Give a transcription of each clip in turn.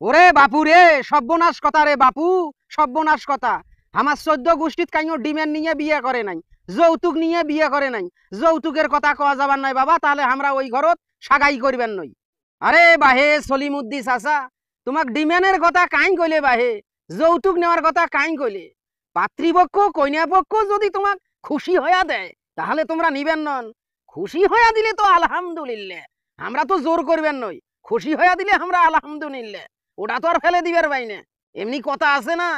ওরে বাপু রে, সর্বনাশ কথা রে বাপু, সর্বনাশ কথা। আমার 14 গোষ্ঠীত কাইও ডিমেন্ড নিয়ে বিয়ে করে নাই, যৌতুক নিয়ে বিয়ে করে নাই। যৌতুকের কথা কওয়া যাবার নাই বাবা, তাহলে আমরা ওই ঘরত সাগাই করবেন নই। আরে বাহে সলিমুদ্দি চাচা, তোমাক ডিমেন্ডের কথা কাই কইলে বাহে, যৌতুক নেওয়ার কথা কাই কইলে? পাত্রীপক্ষ কন্যা পক্ষ যদি তোমাক খুশি হইয়া দেয় তাহলে তোমরা নিবেন নন। খুশি হইয়া দিলে তো আলহামদুলিল্লাহ, আমরা তো জোর করবেন নই। খুশি হইয়া দিলে আমরা আলহামদুলিল্লাহ, ওটা তো আর ফেলে দিবার বাইনে। এমনি কথা আছে না,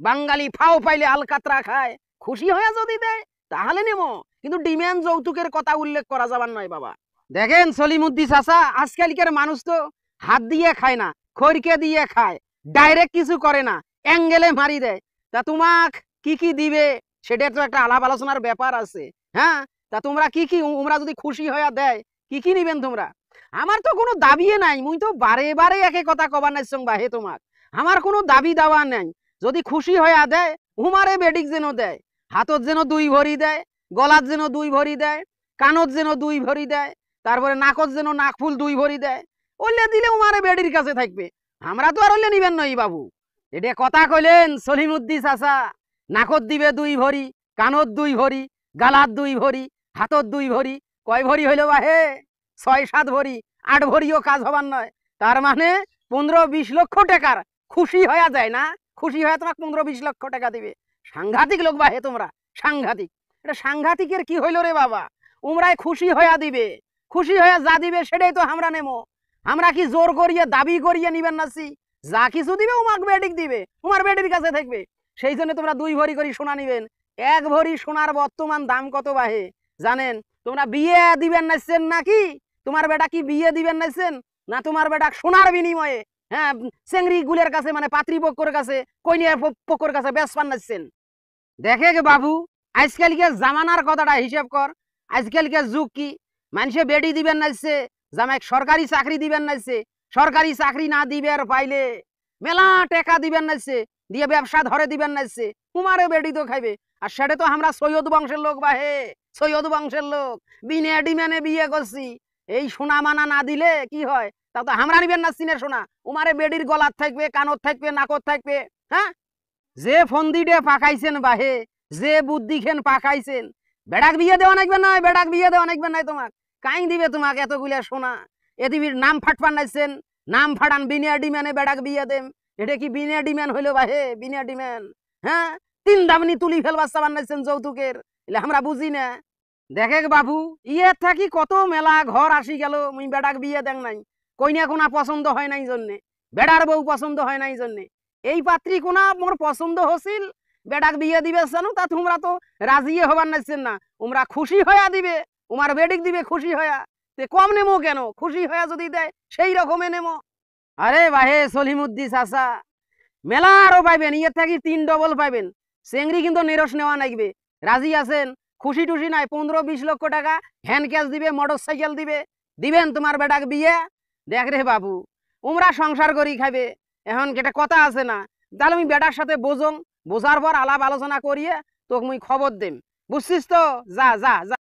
বাঙালি ফাও পাইলে আলকাতরা খায়। খুশি হইয়া যদি দেয় তাহলে নেবো, কিন্তু ডিমান্ড যৌতুকের কথা উল্লেখ করা যাবার নয় বাবা। দেখেন সলিমুদ্দি চাচা, আজকালকার মানুষ তো হাত দিয়ে খায় না, খড়কে দিয়ে খায়, ডাইরেক্ট কিছু করে না, অ্যাঙ্গেলে মারি দেয়। তা তোমাক কি কি দিবে সেটার তো একটা আলাপ আলোচনার ব্যাপার আছে। হ্যাঁ, তা তোমরা কি কি, তোমরা যদি খুশি হইয়া দেয় কি কি নিবেন তোমরা? আমার তো কোনো দাবিয়ে নাই, মুই তো বারে বারে একে কথা কবার নাইছং বাহে তোমাক। আমার কোনো দাবি দাওয়া নাই। যদি খুশি হইয়া দেয়, উমারে বেডিক যেন দেয়, হাতত যেন 2 ভরি দেয়, গলাত যেন 2 ভরি দেয়, কানত যেন 2 ভরি দেয়, তারপরে নাকত যেন নাকফুল 2 ভরি দেয়, ওলে দিলে উমারে বেডির কাছে থাকবে। আমরা তো আর ওলে নিবেন নই বাবু। এটা কথা কইলেন সলিমুদ্দি চাচা। নাকত দিবে 2 ভরি, কানত 2 ভরি, গালাত 2 ভরি, হাতত 2 ভরি। কয় ভরি হইল বাহে? 6-7 ভরি, 8 ভরিও কাজ হবার নয়। তার মানে 15-20 লক্ষ টাকার খুশি হয়ে যায় না? খুশি হয়ে তোমাকে 15-20 লক্ষ টাকা দিবে। সাংঘাতিক লোক বাহে তোমরা, সাংঘাতিক। এটা সাংঘাতিকের কি হইল রে বাবা? উমরাই খুশি হইয়া দিবে, খুশি হইয়া যা দিবে সেটাই তো আমরা নেবো। আমরা কি জোর করিয়ে দাবি করিয়ে নিবেন নাছি? যা কিছু দিবে উমাক বেডিক দিবে, উমার বেডির কাছে থাকবে। সেই জন্য তোমরা 2 ভরি করে সোনা নিবেন। 1 ভরি সোনার বর্তমান দাম কত বাহে জানেন? তোমরা বিয়ে দিবেন নাইছেন নাকি? তোমার বেটা কি বিয়ে দিবেন নাইছেন, না তোমার বেটা সোনার বিনিময়ে হ্যাঁ চেংড়ি গুলের কাছে মানে পাত্রীপক্ষর কাছে কইনিয়া পক্ষর কাছে বেচপান নাইছেন? দেখে গে বাবু, আজকালকে জামানার কথাটা হিসাব কর। আজকালকে যুগ কি, মানুষে বেডি দিবেন নাইছে, জামাই সরকারি চাকরি দিবেন নাইছে, সরকারি চাকরি না দিবের পাইলে মেলা টাকা দিবেন নাইছে, দিয়ে ব্যবসা ধরে দিবেন নাইছে, উমারে বেডি তো খাইবে। আর সেটা তো আমরা সৈয়দ বংশের লোক বাহে, সৈয়দ বংশের লোক, বিনে ডিমেনে বিয়ে করছি। এই সোনা মানা না দিলে কি হয়? তা তো আমরা নিবেন না সিনের সোনা, উমারে বেডির গলাত থাকবে, কানত থাকবে, নাকত থাকবে। হ্যাঁ, যে ফন্দিটে পাকাইছেন বাহে, যে বুদ্ধি খেন পাকাইছেন, বেড়াক বিয়ে দেওয়া নাকবেন নয়, বেড়াক বিয়ে দেওয়া নাকবেন নাই। তোমাক কাই দিবে তোমাক এতগুলা সোনা? এদিবির নাম ফাটপান নাইছেন, নাম ফাটান বিনিয়া ডিম্যানে বেড়াক বিয়ে দেম। এটা কি বিনিয়া ডিম্যান হইলো বাহে? বিনিয়া ডিম্যান হ্যাঁ, 3 দামনি তুলি ফেলবার চাবান নাইছেন যৌতুকের, এলে আমরা বুঝি না। দেখে বাবু, ইয়ে থাকি কত মেলা ঘর আসি গেল, মুই বেড়াক বিয়ে দেন নাই। কইনা কোনা পছন্দ হয় নাই জন্যে, বেড়ার বউ পছন্দ হয় নাই জন্যে। এই পাত্রী কোনা মোর পছন্দ হছিল, বেড়াক বিয়ে দিবে জানো, তা তোমরা তো রাজিয়ে হবার নাইছেন না। তোমরা খুশি হইয়া দিবে, উমার বেডিক দিবে খুশি হইয়া। তে কম নেমো কেন? খুশি হইয়া যদি দেয় সেই রকমে নেমো। আরে বাহে সলিমুদ্দি চাচা, মেলা আরো পাইবেন, ইয়ে থাকি 3 ডবল পাইবেন। চেংড়ি কিন্তু নিরস নেওয়া নাকবে। রাজি আছেন? খুশি টুসি নাই, 15-20 লক্ষ টাকা হ্যান্ড ক্যাশ দিবে, মোটর সাইকেল দিবে, দিবেন তোমার বেটাক বিয়ে? দেখ রে বাবু, উমরা সংসার করি খাইবে। এখন কেটা কথা আছে না, তাহলে আমি বেটার সাথে বোঝং, বোঝার পর আলাপ আলোচনা করিয়ে তোকে মুই খবর দেম। বুঝছিস তো? যা যা যা।